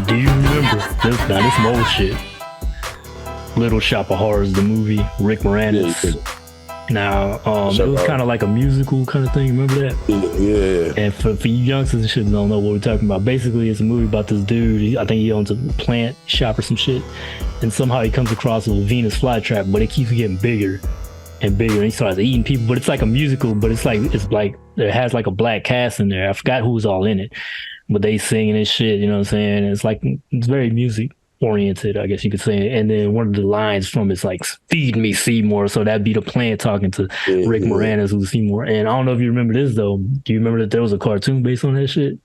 Do you remember this? Now this some old shit. Little Shop of Horrors, the movie. Rick Moranis. Now, it was kind of like a musical kind of thing. Remember that? Yeah. And for you youngsters and shit don't know what we're talking about. Basically, it's a movie about this dude. I think he owns a plant shop or some shit, and somehow he comes across a Venus flytrap, but it keeps getting bigger and bigger. And he starts eating people. But it's like a musical. But it's like it has like a black cast in there. I forgot who's all in it, but they singing this shit. You know what I'm saying? It's very music oriented, I guess you could say. And then one of the lines from it's like, "Feed me, Seymour." So that'd be the plant talking to Rick Moranis, who's Seymour. And I don't know if you remember this though. Do you remember that there was a cartoon based on that shit?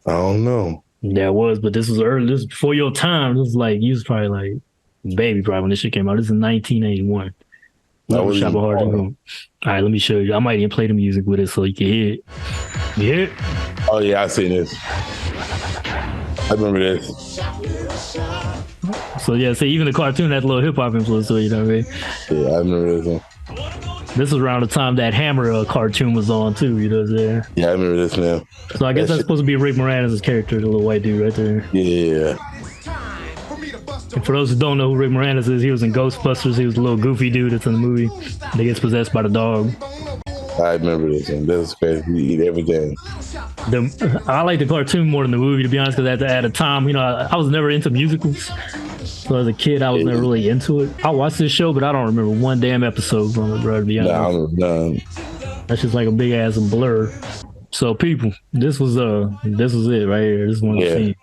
I don't know. There was, but this was early. This was before your time. This was like, you was probably like baby probably when this shit came out. This is 1981. Shop of Horrors. All right, let me show you. I might even play the music with it so you can hear it. You hear it? Oh yeah, I seen this. I remember this. So yeah, see, even the cartoon had a little hip hop influence to it, you know what I mean? Yeah, I remember this one. This was around the time that Hammer cartoon was on too, you know what I'm saying? Yeah, I remember this now. So I guess that's supposed to be Rick Moranis' character, the little white dude right there. Yeah. And for those who don't know who Rick Moranis is, he was in Ghostbusters. He was a little goofy dude that's in the movie. He gets possessed by the dog. I remember this one. This is crazy. We eat everything. I like the cartoon more than the movie, to be honest, because at the time, you know, I was never into musicals. So as a kid, I was never really into it. I watched this show, but I don't remember one damn episode from it, bro, to be honest. No. That's just like a big ass blur. So people, this was it right here. This is one of the scenes.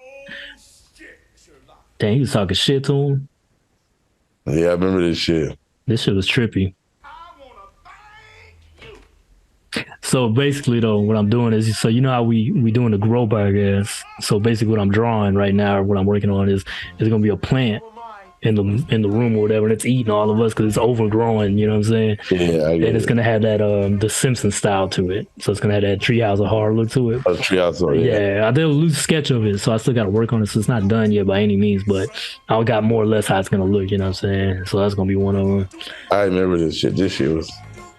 Dang, he was talking shit to him. Yeah, I remember this shit. This shit was trippy. So basically, though, what I'm doing is, so you know how we doing the grow bag ass. So basically, what I'm drawing right now, what I'm working on is gonna be a plant in the room or whatever, and it's eating all of us because it's overgrowing. You know what I'm saying? Yeah, I get and it's gonna have that the Simpsons style to it. So it's gonna have that Treehouse of Horror look to it. Oh, Treehouse of Horror. Yeah, I did a loose sketch of it, so I still got to work on it. So it's not done yet by any means, but I got more or less how it's gonna look. You know what I'm saying? So that's gonna be one of them. I remember this shit. This shit was.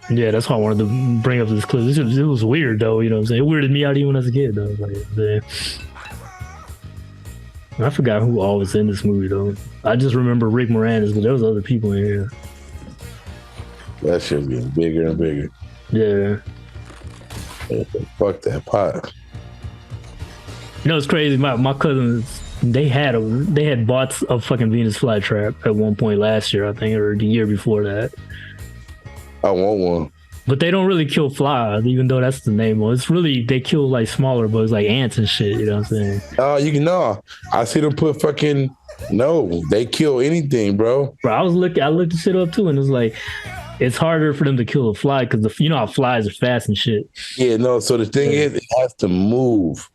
Yeah, that's why I wanted to bring up this clip. It was weird, though, you know what I'm saying? It weirded me out even as a kid, though. I forgot who all was in this movie, though. I just remember Rick Moranis, but there was other people in here. That shit getting bigger and bigger. Yeah. Fuck that pot. You know, it's crazy. My cousins, they had bought a fucking Venus flytrap at one point last year, I think, or the year before that. I want one. But they don't really kill flies, even though that's the name of it. It's really, they kill like smaller bugs, like ants and shit, you know what I'm saying? Oh, you can know. I see them put fucking, no, they kill anything, bro. Bro, I looked the shit up too, and it's like, it's harder for them to kill a fly because you know how flies are fast and shit. Yeah, no, so the thing is, it has to move.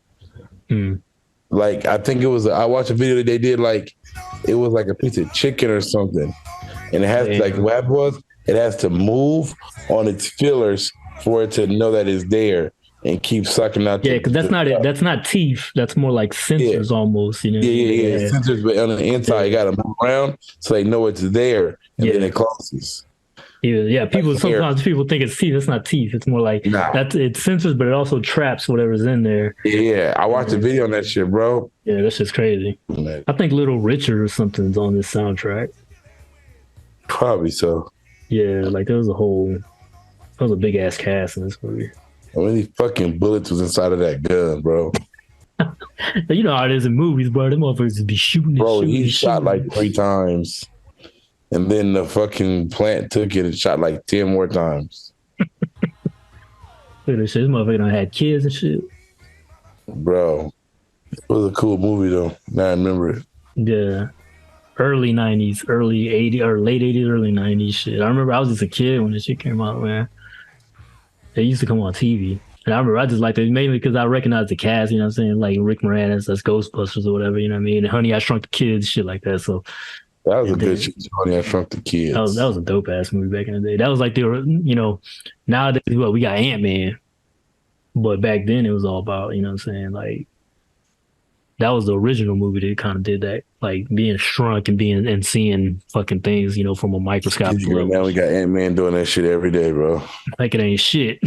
Like, I think I watched a video that they did, like, it was like a piece of chicken or something. And it has to, like, what was, it has to move on its fillers for it to know that it's there and keep sucking out. Yeah, because that's not it. That's not teeth. That's more like sensors almost. You know. Yeah. Sensors, but on the inside, you got to move around so they know it's there, and then it closes. Yeah. Sometimes people think it's teeth. It's not teeth. It's more like it's sensors, but it also traps whatever's in there. Yeah, I watched a video on that shit, bro. Yeah, that's just crazy. Man. I think Little Richard or something's on this soundtrack. Probably so. Yeah, like there was a big ass cast in this movie. How many fucking bullets was inside of that gun, bro? You know how it is in movies, bro. Them motherfuckers just be shooting. Bro, he shot like 3 times. And then the fucking plant took it and shot like 10 more times. Look at this shit. This motherfucker done had kids and shit. Bro, it was a cool movie though. Now I remember it. Yeah. Early 90s, early 80s, or late 80s, early 90s shit. I remember I was just a kid when this shit came out, man. They used to come on TV. And I remember I just liked it mainly because I recognized the cast, you know what I'm saying? Like Rick Moranis, that's Ghostbusters or whatever, you know what I mean? And Honey, I Shrunk the Kids, shit like that. So that was a good shit. Honey, I Shrunk the Kids. That was a dope ass movie back in the day. That was like you know, nowadays, well, we got Ant-Man. But back then it was all about, you know what I'm saying? Like, that was the original movie that kind of did that, like being shrunk and seeing fucking things, you know, from a microscope. Yeah, now we got Ant-Man doing that shit every day, bro. Like it ain't shit.